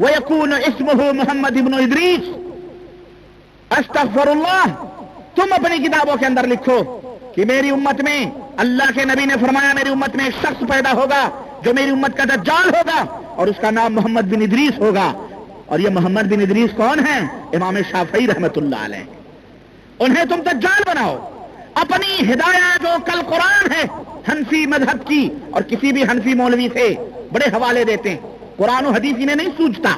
وَيَكُونُ اسْمُهُ محمد ابن ادریس. استغفر اللہ. تم اپنی کتابوں کے اندر لکھو کہ میری امت میں اللہ کے نبی نے فرمایا میری امت میں ایک شخص پیدا ہوگا جو میری امت کا دجال ہوگا اور اس کا نام محمد بن ادریس ہوگا. اور یہ محمد بن ادریس کون ہیں؟ امام شافعی رحمت اللہ علیہ. انہیں تم دجال بناؤ. اپنی ہدایت جو کل قرآن ہے حنفی مذہب کی، اور کسی بھی حنفی مولوی سے بڑے حوالے دیتے ہیں، قرآن و حدیث انہیں نہیں سوچتا.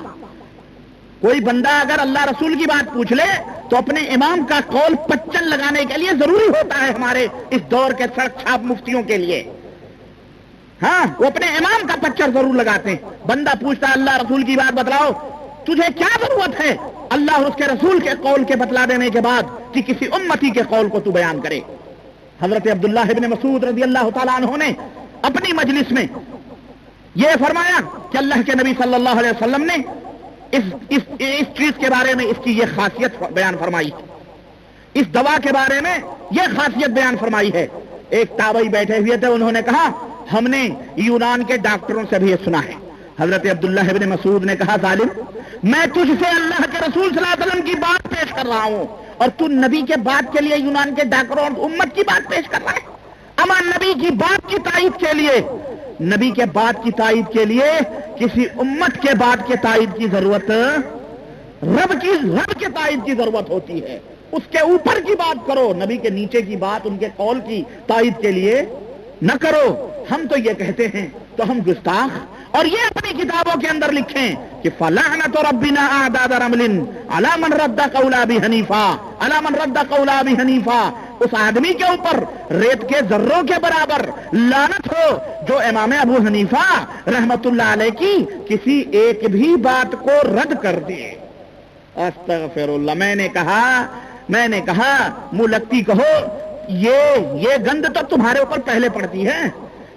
کوئی بندہ اگر اللہ رسول کی بات پوچھ لے تو اپنے امام کا قول پچن لگانے کے لیے ضروری ہوتا ہے ہمارے اس دور کے سڑک چھاپ مفتیوں کے لیے. ہاں، وہ اپنے امام کا پچر ضرور لگاتے ہیں. بندہ پوچھتا ہے اللہ رسول کی بات بتلاؤ، تجھے کیا ضرورت ہے اللہ اور اس کے رسول کے قول کے بتلا دینے کے بعد کہ کسی امتی کے قول کو تو بیان کرے. حضرت عبداللہ ابن مسعود رضی اللہ تعالیٰ عنہ نے اپنی مجلس میں یہ فرمایا کہ اللہ کے نبی صلی اللہ علیہ وسلم نے اس چیز کے بارے میں اس کی یہ خاصیت بیان فرمائی، اس دوا کے بارے میں یہ خاصیت بیان فرمائی ہے. ایک تابعی بیٹھے ہوئے تھے، انہوں نے کہا ہم نے یونان کے ڈاکٹروں سے بھی یہ سنا ہے. حضرت عبداللہ ابن مسعود نے کہا ظالم، میں تجھ سے اللہ کے رسول صلی اللہ علیہ وسلم کی بات پیش کر رہا ہوں اور تو نبی کے بات کے لیے یونان کے ڈاکٹروں اور امت کی بات پیش کر رہا ہے. اما نبی کی بات کی تائید کے لیے، نبی کے بات کی تائید کے لیے کسی امت کے بات کے تائید کی ضرورت، رب کے تائید کی ضرورت ہوتی ہے. اس کے اوپر کی بات کرو، نبی کے نیچے کی بات ان کے قول کی تائید کے لیے نہ کرو. ہم تو یہ کہتے ہیں تو ہم گستاخ. اور یہ اپنی کتابوں کے اندر لکھیں کہ فلعنت ربنا اعداد رمل علی من رد قول ابی حنیفہ، علی من رد قول ابی حنیفہ. اس آدمی کے اوپر ریت کے ذروں کے برابر لعنت ہو جو امام ابو حنیفہ رحمت اللہ علیہ کی کسی ایک بھی بات کو رد کر دے. استغفر اللہ. میں نے کہا منہ لگتی کہو، یہ گند تو تمہارے اوپر پہلے پڑتی ہے،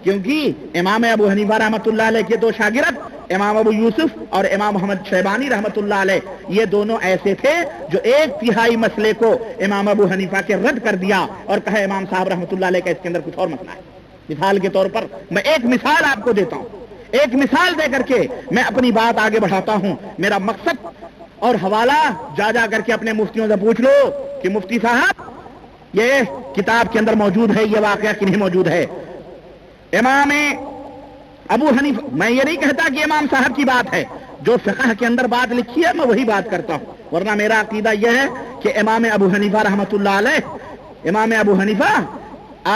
کیونکہ امام ابو حنیفہ رحمت اللہ علیہ کے دو شاگرد امام ابو یوسف اور امام محمد شیبانی رحمت اللہ علیہ، یہ دونوں ایسے تھے جو 1/3 مسئلے کو امام ابو حنیفہ کے رد کر دیا اور کہا امام صاحب رحمت اللہ علیہ کا اس کے اندر کچھ اور مسئلہ ہے. مثال کے طور پر میں ایک مثال آپ کو دیتا ہوں، ایک مثال دے کر کے میں اپنی بات آگے بڑھاتا ہوں. میرا مقصد اور حوالہ جا کر کے اپنے مفتیوں سے پوچھ لو کہ مفتی صاحب یہ کتاب کے اندر موجود ہے، یہ واقعہ کہ نہیں موجود ہے. امام ابو حنیفہ، میں یہ نہیں کہتا کہ امام صاحب کی بات ہے، جو فقہ کے اندر بات لکھی ہے میں وہی بات کرتا ہوں. ورنہ میرا عقیدہ یہ ہے کہ امام ابو حنیفہ رحمت اللہ علیہ، امام ابو حنیفہ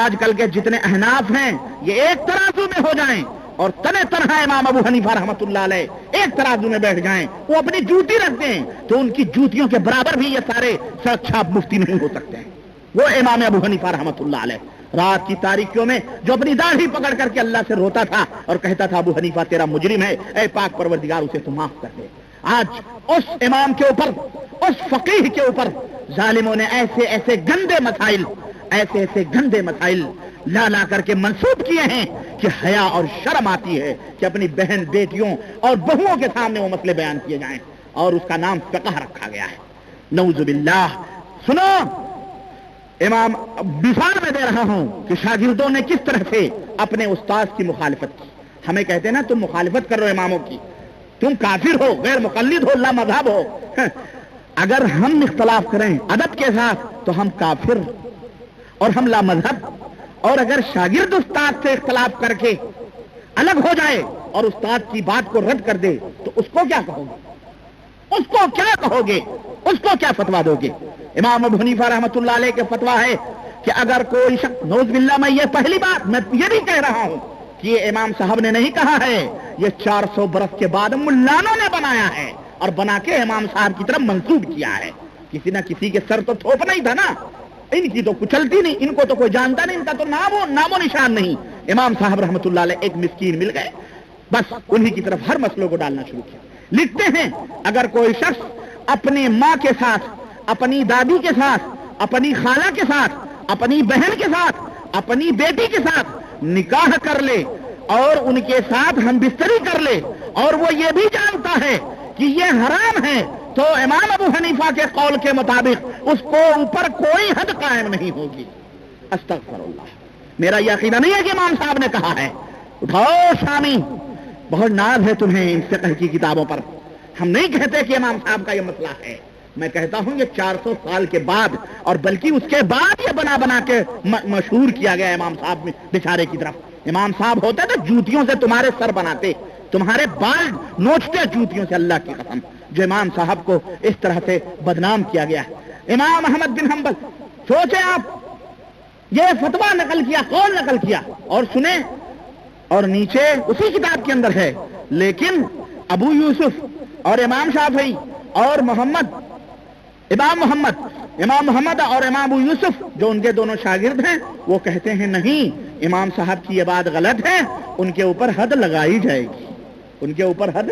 آج کل کے جتنے احناف ہیں یہ ایک ترازو میں ہو جائیں اور تنہا امام ابو حنیفہ رحمت اللہ علیہ ایک ترازو میں بیٹھ جائیں، وہ اپنی جوتی رکھتے ہیں تو ان کی جوتیوں کے برابر بھی یہ سارے سڑک چھاپ مفتی نہیں ہو سکتے ہیں. وہ امام ابو حنیفہ رحمت اللہ علیہ رات کی تاریکیوں میں جو اپنی داڑھی پکڑ کر کے اللہ سے روتا تھا اور کہتا تھا ابو حنیفہ تیرا مجرم ہے، اے پاک پروردگار اسے تو معاف کر دے. آج اس امام کے اوپر، اس فقیہ کے اوپر ظالموں نے ایسے گندے مسائل لا کر کے منسوب کیے ہیں کہ حیا اور شرم آتی ہے کہ اپنی بہن بیٹیوں اور بہوؤں کے سامنے وہ مسئلے بیان کیے جائیں اور اس کا نام فقہ رکھا گیا ہے. نعوذ باللہ. سنو، امام مثال میں دے رہا ہوں کہ شاگردوں نے کس طرح سے اپنے استاد کی مخالفت کی. ہمیں کہتے ہیں نا تم مخالفت کر رہے ہو اماموں کی، تم کافر ہو، غیر مقلد ہو، لا مذہب ہو. اگر ہم اختلاف کریں ادب کے ساتھ تو ہم کافر اور ہم لا مذہب. اور اگر شاگرد استاد سے اختلاف کر کے الگ ہو جائے اور استاد کی بات کو رد کر دے تو اس کو کیا کہو گے؟ اس کو کیا کہو گے؟ اس کو کیا فتوا دو گے؟ امام ابو حنیفہ رحمت اللہ علیہ کے فتوا ہے کہ اگر کوئی شخص، نعوذ باللہ، میں یہ پہلی بات میں یہ نہیں کہہ رہا ہوں کہ یہ امام صاحب نے نہیں کہا ہے، یہ 400 برس کے بعد ملانوں نے بنایا ہے اور بنا کے امام صاحب کی طرف منسوب کیا ہے. کسی نہ کسی کے سر تو تھوپ نہیں تھا نا، ان کی تو کچھ چلتی نہیں، ان کو تو کوئی جانتا نہیں، ان کا تو نام و نشان نہیں. امام صاحب رحمت اللہ علیہ ایک مسکین مل گئے، بس انہی کی طرف ہر مسئلوں کو ڈالنا شروع کیا. لکھتے ہیں اگر کوئی شخص اپنی ماں کے ساتھ، اپنی دادی کے ساتھ، اپنی خالہ کے ساتھ، اپنی بہن کے ساتھ، اپنی بیٹی کے ساتھ نکاح کر لے اور ان کے ساتھ ہم بستری کر لے اور وہ یہ بھی جانتا ہے کہ یہ حرام ہے، تو امام ابو حنیفہ کے قول کے مطابق اس کو اوپر کوئی حد قائم نہیں ہوگی. استغفر اللہ. میرا یہ عقیدہ نہیں ہے کہ امام صاحب نے کہا ہے. اٹھاؤ شامی، بہت ناز ہے تمہیں ان فقہ کی کتابوں پر. ہم نہیں کہتے کہ امام صاحب کا یہ مسئلہ ہے، میں کہتا ہوں یہ 400 سال کے بعد اور بلکہ اس کے بعد یہ بنا بنا کے مشہور کیا گیا امام صاحب میں بیچارے کی طرف. امام صاحب ہوتے تو جوتیوں سے تمہارے سر بناتے، تمہارے بال نوچتے جوتیوں سے، اللہ کی قسم. جو امام صاحب کو اس طرح سے بدنام کیا گیا ہے. امام احمد بن حنبل، سوچیں آپ، یہ فتویٰ نقل کیا، قول نقل کیا، اور سنیں، اور نیچے اسی کتاب کے اندر ہے، لیکن ابو یوسف اور امام شافعی اور امام محمد اور امام ابو یوسف جو ان کے دونوں شاگرد ہیں، وہ کہتے ہیں نہیں، امام صاحب کی یہ بات غلط ہے، ان کے اوپر حد لگائی جائے گی. ان کے اوپر حد،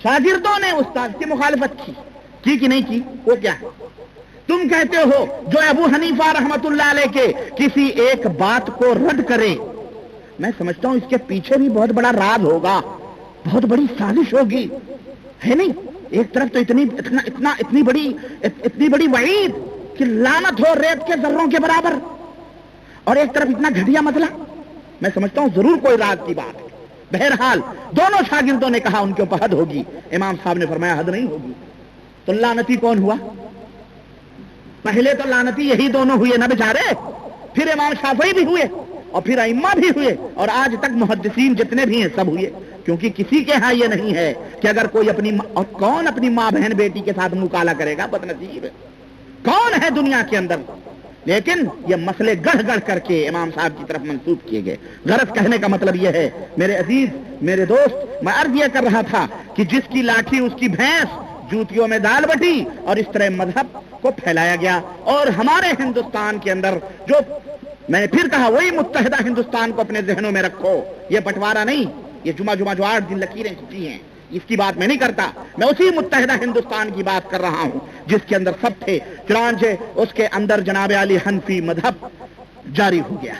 شاگردوں نے استاد کی مخالفت کی کہ نہیں کی؟ وہ کیا ہے؟ تم کہتے ہو جو ابو حنیفہ رحمت اللہ علیہ کے کسی ایک بات کو رد کرے، میں سمجھتا ہوں اس کے پیچھے بھی بہت بڑا راز ہوگا، بہت بڑی سازش ہوگی، ہے نہیں؟ ایک طرف تو اتنی بڑی وعید کہ لعنت ہو ریت کے ذروں کے برابر، اور ایک طرف اتنا گھٹیا مسئلہ. میں سمجھتا ہوں ضرور کوئی راز کی بات ہے. بہرحال دونوں شاگردوں نے کہا ان کے اوپر حد ہوگی، امام صاحب نے فرمایا حد نہیں ہوگی. تو لعنتی کون ہوا؟ پہلے تو لعنتی یہی دونوں ہوئے نا بیچارے، پھر امام شافعی بھی ہوئے، اور پھر ائمہ بھی ہوئے، اور آج تک محدثین جتنے بھی ہیں سب ہوئے. کیونکہ کسی کے ہاں یہ نہیں ہے کہ اگر کوئی اور کون اپنی ماں بہن بیٹی کے ساتھ مکالا کرے گا؟ بدنصیب کون ہے دنیا کے اندر؟ لیکن یہ مسئلے گڑھ گڑھ کر کے امام صاحب کی طرف منسوب کیے گئے. غرض کہنے کا مطلب یہ ہے میرے عزیز، میرے دوست، میں عرض یہ کر رہا تھا کہ جس کی لاٹھی اس کی بھینس، جوتیوں میں دال بٹی، اور اس طرح مذہب کو پھیلایا گیا. اور ہمارے ہندوستان کے اندر جو، میں نے پھر کہا، وہی متحدہ ہندوستان کو اپنے ذہنوں میں رکھو. یہ بٹوارا نہیں، یہ جمعہ جو 8 دن لکیریں کھینچی ہیں، اس کی بات میں نہیں کرتا. میں اسی متحدہ ہندوستان کی بات کر رہا ہوں جس کے اندر سب تھے، چنانچہ اس کے اندر جناب علی حنفی مذہب جاری ہو گیا.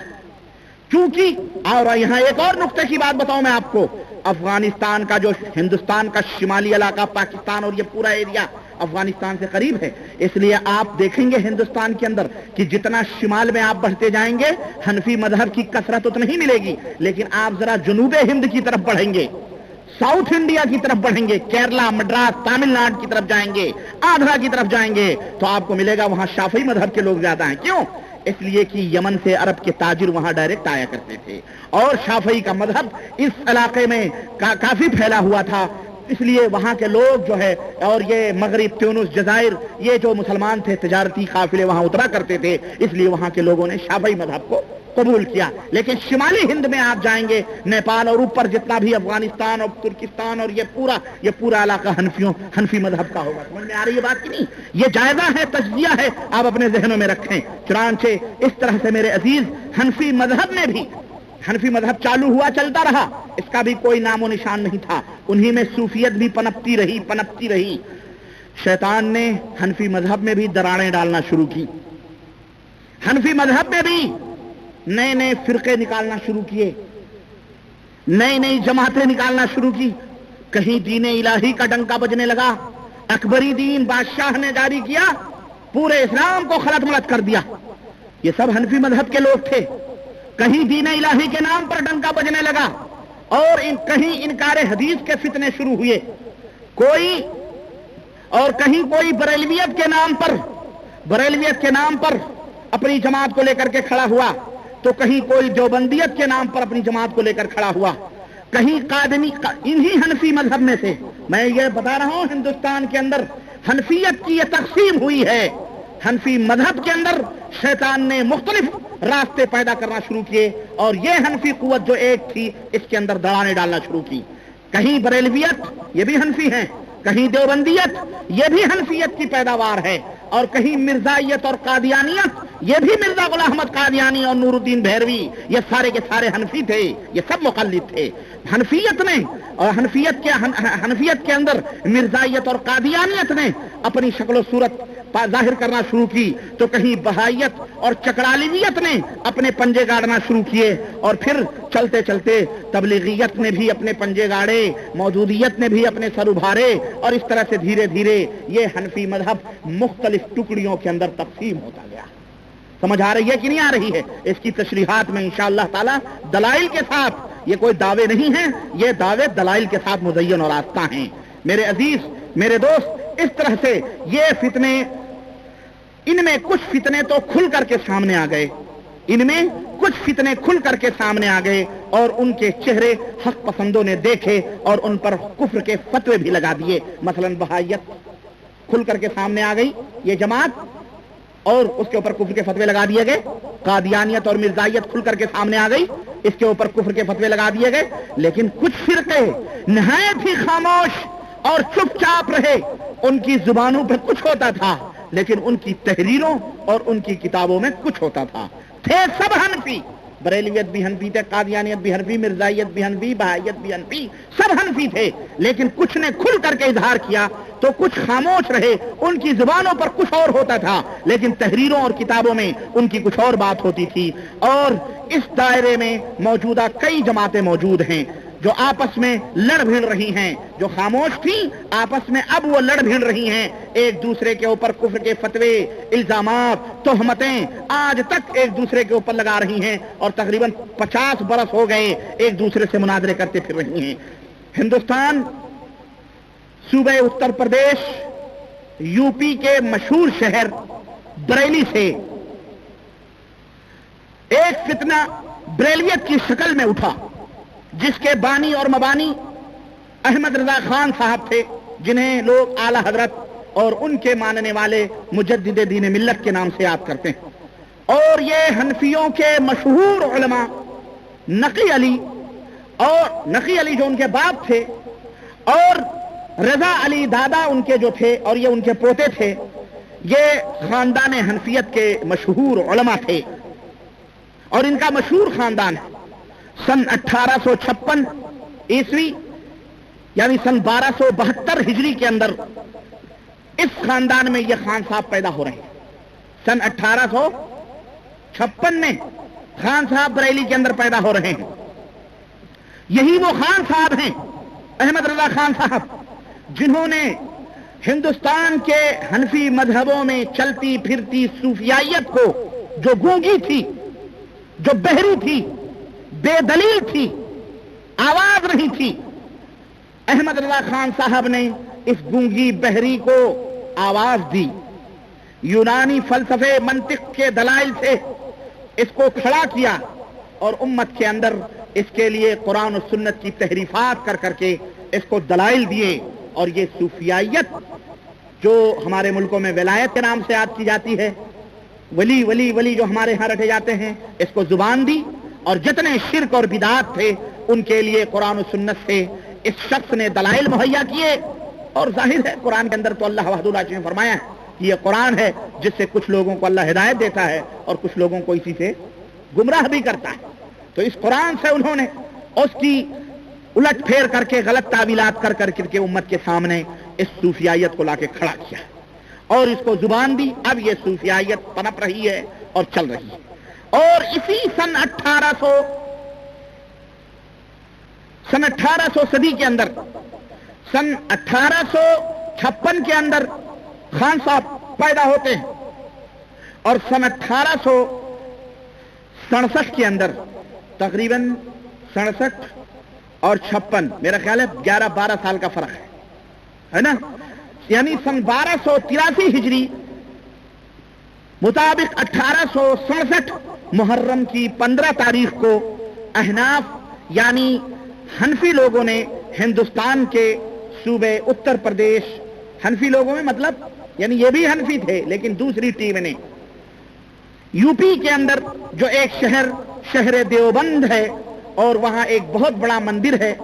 چونکہ اور یہاں ایک اور نقطے کی بات بتاؤں میں آپ کو، افغانستان کا جو ہندوستان کا شمالی علاقہ، پاکستان اور یہ پورا ایریا افغانستان سے قریب ہے، اس لیے آپ دیکھیں گے ہندوستان کے اندر کہ جتنا شمال میں آپ بڑھتے جائیں گے حنفی مذہب کی کثرت اتنی ہی ملے گی. لیکن آپ ذرا جنوب ہند کی طرف بڑھیں گے، ساؤتھ انڈیا کی طرف بڑھیں گے، کیرلا، مڈراس، تامل ناڈو کی طرف جائیں گے، آندھرا کی طرف جائیں گے، تو آپ کو ملے گا وہاں شافعی مذہب کے لوگ زیادہ ہیں. کیوں؟ اس لیے کہ یمن سے عرب کے تاجر وہاں ڈائریکٹ آیا کرتے تھے، اور شافعی کا مذہب اس علاقے میں کافی پھیلا ہوا تھا. اس لیے وہاں کے لوگ جو ہے، اور یہ مغرب، تیونس، جزائر، یہ جو مسلمان تھے تجارتی قافلے وہاں اترا کرتے تھے، اس لیے وہاں کے لوگوں نے شافعی مذہب کو قبول کیا. لیکن شمالی ہند میں آپ جائیں گے، نیپال اور اوپر جتنا بھی افغانستان اور ترکستان اور یہ پورا علاقہ حنفی مذہب کا ہوگا. سمجھ میں آ رہی ہے بات کی نہیں؟ یہ جائزہ ہے، تجزیہ ہے، آپ اپنے ذہنوں میں رکھیں. چنانچہ اس طرح سے میرے عزیز حنفی مذہب میں بھی، حنفی مذہب چالو ہوا، چلتا رہا، اس کا بھی کوئی نام و نشان نہیں تھا. انہی میں صوفیت بھی پنپتی رہی. شیطان نے حنفی مذہب میں بھی دراڑیں ڈالنا شروع کی. حنفی مذہب میں بھی نئے نئے فرقے نکالنا شروع کیے، نئی جماعتیں نکالنا شروع کی. کہیں دین الہی کا ڈنکا بجنے لگا، اکبری دین بادشاہ نے جاری کیا، پورے اسلام کو خلط ملط کر دیا. یہ سب حنفی مذہب کے لوگ تھے. کہیں دین الہی کے نام پر ڈنکا بجنے لگا، اور کہیں انکار حدیث کے فتنے شروع ہوئے. کہیں کوئی بریلویت کے نام پر اپنی جماعت کو لے کر کے کھڑا ہوا، تو کہیں کوئی دیوبندیت کے نام پر اپنی جماعت کو لے کر کھڑا ہوا، کہیں قادمی. انہی حنفی مذہب میں سے میں یہ بتا رہا ہوں، ہندوستان کے اندر حنفیت کی یہ تقسیم ہوئی ہے. حنفی مذہب کے اندر شیطان نے مختلف راستے پیدا کرنا شروع کیے، اور یہ حنفی قوت جو ایک تھی اس کے اندر دڑانے ڈالنا شروع کی. کہیں بریلویت، یہ بھی حنفی ہیں، کہیں دیوبندیت، یہ بھی حنفیت کی پیداوار ہے، اور کہیں مرزائیت اور قادیانیت، یہ بھی مرزا غلام احمد قادیانی اور نور الدین بھیروی، یہ سارے کے سارے حنفی تھے، یہ سب مقلد تھے. حنفیت نے اور حنفیت کے اندر مرزائیت اور قادیانیت نے اپنی شکل و صورت ظاہر کرنا شروع کی، تو کہیں بہائیت اور چکرالیویت نے اپنے پنجے گاڑنا شروع کیے، اور پھر چلتے چلتے تبلیغیت نے بھی اپنے پنجے گاڑے، مودودیت نے بھی اپنے سر ابھارے، اور اس طرح سے دھیرے دھیرے یہ حنفی مذہب مختلف ٹکڑیوں کے اندر تقسیم ہوتا گیا. سمجھ آ رہی ہے کہ نہیں آ رہی ہے؟ اس کی تشریحات میں انشاءاللہ تعالی دلائل کے ساتھ، یہ کوئی دعوے نہیں ہیں، یہ دعوے دلائل کے ساتھ مزین اور آستہ ہیں. میرے عزیز، میرے دوست، اس طرح سے یہ فتنے، ان میں کچھ فتنے تو کھل کر کے سامنے آ گئے، ان میں کچھ فتنے کھل کر کے سامنے آ گئے اور ان کے چہرے حق پسندوں نے دیکھے اور ان پر کفر کے فتوے بھی لگا دیے۔ مثلا بہائیت کھل کر کے سامنے آ گئی، یہ جماعت، اور اس کے اوپر کفر کے فتوے لگا دیے گئے۔ قادیانیت اور مرزائیت کھل کر کے سامنے آ گئی، اس کے اوپر کفر کے فتوے لگا دیے گئے۔ لیکن کچھ فرقے نہایت ہی خاموش اور چپ چاپ رہے، ان کی زبانوں پہ کچھ ہوتا تھا لیکن ان کی تحریروں اور ان کی کتابوں میں کچھ ہوتا تھا۔ تھے سب حنفی، بریلویت بھی حنفی تھے، قادیانیت بھی حنفی، مرزائیت بھی حنفی، بہائیت بھی حنفی، سب حنفی تھے، لیکن کچھ نے کھل کر کے اظہار کیا تو کچھ خاموش رہے، ان کی زبانوں پر کچھ اور ہوتا تھا لیکن تحریروں اور کتابوں میں ان کی کچھ اور بات ہوتی تھی۔ اور اس دائرے میں موجودہ کئی جماعتیں موجود ہیں جو آپس میں لڑ بھیڑ رہی ہیں، جو خاموش تھیں آپس میں اب وہ لڑ بھیڑ رہی ہیں، ایک دوسرے کے اوپر کفر کے فتوے، الزامات، تہمتیں آج تک ایک دوسرے کے اوپر لگا رہی ہیں اور تقریباً 50 برس ہو گئے ایک دوسرے سے مناظرے کرتے پھر رہی ہیں۔ ہندوستان صوبہ اتر پردیش، یو پی کے مشہور شہر بریلی سے ایک فتنہ بریلیت کی شکل میں اٹھا، جس کے بانی اور مبانی احمد رضا خان صاحب تھے، جنہیں لوگ اعلی حضرت اور ان کے ماننے والے مجدد دین ملت کے نام سے یاد کرتے ہیں۔ اور یہ حنفیوں کے مشہور علماء نقی علی، اور نقی علی جو ان کے باپ تھے، اور رضا علی دادا ان کے جو تھے اور یہ ان کے پوتے تھے، یہ خاندان حنفیت کے مشہور علماء تھے اور ان کا مشہور خاندان ہے۔ سن 1856 عیسوی یعنی سن 1272 ہجری کے اندر اس خاندان میں یہ خان صاحب پیدا ہو رہے ہیں۔ سن 1856 میں خان صاحب بریلی کے اندر پیدا ہو رہے ہیں۔ یہی وہ خان صاحب ہیں، احمد رضا خان صاحب، جنہوں نے ہندوستان کے حنفی مذہبوں میں چلتی پھرتی صوفیائیت کو، جو گونگی تھی، جو بہری تھی، بے دلیل تھی، آواز نہیں تھی، احمد رضا خان صاحب نے اس گونگی بہری کو آواز دی، یونانی فلسفے منطق کے دلائل سے اس کو کھڑا کیا اور امت کے اندر اس کے لیے قرآن و سنت کی تحریفات کر کر کے اس کو دلائل دیے۔ اور یہ صوفیائیت جو ہمارے ملکوں میں ولایت کے نام سے یاد کی جاتی ہے، ولی ولی ولی جو ہمارے ہاں رٹے جاتے ہیں، اس کو زبان دی، اور جتنے شرک اور بدعات تھے ان کے لیے قرآن و سنت سے اس شخص نے دلائل مہیا کیے۔ اور ظاہر ہے قرآن کے اندر تو اللہ وحدہ لا شریک نے فرمایا ہے کہ یہ قرآن ہے جس سے کچھ لوگوں کو اللہ ہدایت دیتا ہے اور کچھ لوگوں کو اسی سے گمراہ بھی کرتا ہے۔ تو اس قرآن سے انہوں نے اس کی الٹ پھیر کر کے غلط تعویلات کر کر کے امت کے سامنے اس صوفیائیت کو لا کے کھڑا کیا اور اس کو زبان دی۔ اب یہ صوفیائیت پنپ رہی ہے اور چل رہی ہے۔ اور اسی سن 1800 صدی کے اندر، سن 1856 کے اندر خان صاحب پیدا ہوتے ہیں اور سن 1867 کے اندر تقریباً 67 اور 56 میرا خیال ہے 11-12 سال کا فرق ہے نا، یعنی سن 1283 ہجری مطابق 1867 محرم کی 15 تاریخ کو احناف یعنی حنفی لوگوں نے ہندوستان کے صوبے اتر پردیش، حنفی لوگوں میں مطلب یعنی یہ بھی حنفی تھے لیکن دوسری ٹیم نے، یو پی کے اندر جو ایک شہر دیوبند ہے اور وہاں ایک بہت بڑا مندر ہے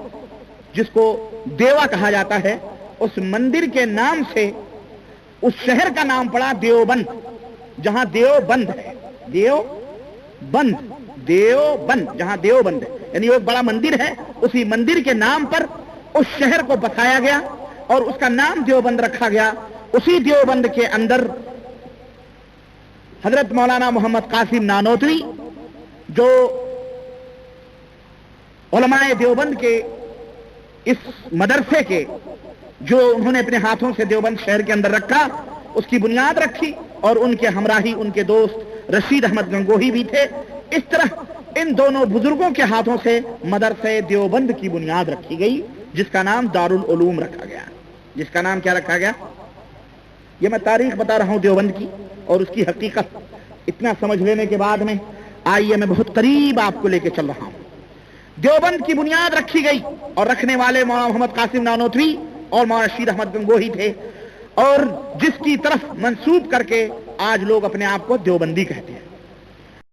جس کو دیوا کہا جاتا ہے، اس مندر کے نام سے اس شہر کا نام پڑا دیوبند، جہاں دیوبند ہے، دیوبند جہاں دیوبند ہے، یعنی وہ ایک بڑا مندر ہے، اسی مندر کے نام پر اس شہر کو بسایا گیا اور اس کا نام دیوبند رکھا گیا۔ اسی دیوبند کے اندر حضرت مولانا محمد قاسم نانوتوی جو علماء دیوبند کے اس مدرسے کے جو انہوں نے اپنے ہاتھوں سے دیوبند شہر کے اندر رکھا، اس کی بنیاد رکھی اور ان کے ہمراہی ان کے دوست رشید احمد گنگوہی بھی تھے۔ اس طرح ان دونوں بزرگوں کے ہاتھوں سے مدرسے دیوبند کی بنیاد رکھی گئی جس کا نام دارالعلوم رکھا گیا۔ جس کا نام کیا رکھا گیا؟ یہ میں تاریخ بتا رہا ہوں دیوبند کی اور اس کی حقیقت اتنا سمجھ لینے کے بعد میں آئیے میں بہت قریب آپ کو لے کے چل رہا ہوں. دیوبند کی بنیاد رکھی گئی اور رکھنے والے مولانا محمد قاسم نانوتوی اور مولانا شیر احمد گنگوہی تھے، اور جس کی طرف منسوب کر کے آج لوگ اپنے آپ کو دیوبندی کہتے ہیں.